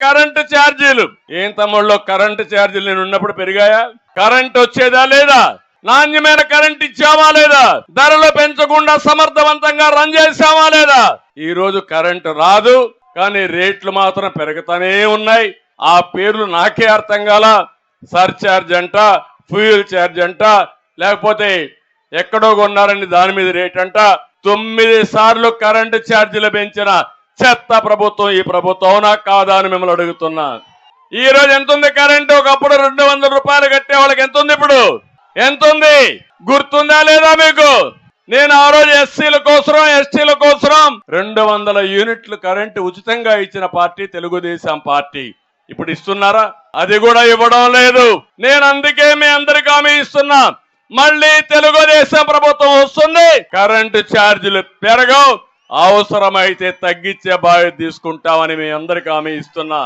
Current ఛార్జీలు ఏం తమ్ముళ్ళు, కరెంటు ఛార్జీలు నేను ఉన్నప్పుడు పెరిగాయా? కరెంట్ వచ్చేదా లేదా? నాణ్యమైన కరెంట్ ఇచ్చామా లేదా? ధరలు పెంచకుండా సమర్థవంతంగా రన్ చేశామా లేదా? ఈ రోజు కరెంటు రాదు, కానీ రేట్లు మాత్రం పెరుగుతానే ఉన్నాయి. ఆ పేర్లు నాకే అర్థం కాల. సర్ఛార్జ్ అంట, ఫ్యూయల్ ఛార్జ్ అంట, లేకపోతే ఎక్కడో కొన్నారని దాని మీద రేట్ అంట. 9 సార్లు కరెంటు ఛార్జీలు పెంచిన చెత్త ప్రభుత్వం ఈ ప్రభుత్వం, అవునా కాదా అని మిమ్మల్ని అడుగుతున్నా. ఈ రోజు ఎంత ఉంది కరెంటు? ఒకప్పుడు 200 రూపాయలు కట్టే వాళ్ళకి ఎంత ఉంది, ఇప్పుడు ఎంత ఉంది? గుర్తుందా లేదా మీకు? నేను ఆ రోజు ఎస్సీల కోసం, ఎస్టీల కోసం 200 యూనిట్లు కరెంటు ఉచితంగా ఇచ్చిన పార్టీ తెలుగుదేశం పార్టీ. ఇప్పుడు ఇస్తున్నారా? అది కూడా ఇవ్వడం లేదు. నేను అందుకే మీ అందరికీ హామీ ఇస్తున్నా, మళ్ళీ తెలుగుదేశం ప్రభుత్వం వస్తుంది, కరెంటు ఛార్జీలు పెరగవు, అవసరమైతే తగ్గించే బాధ్యత తీసుకుంటామని మీ అందరికీ హామీ ఇస్తున్నా.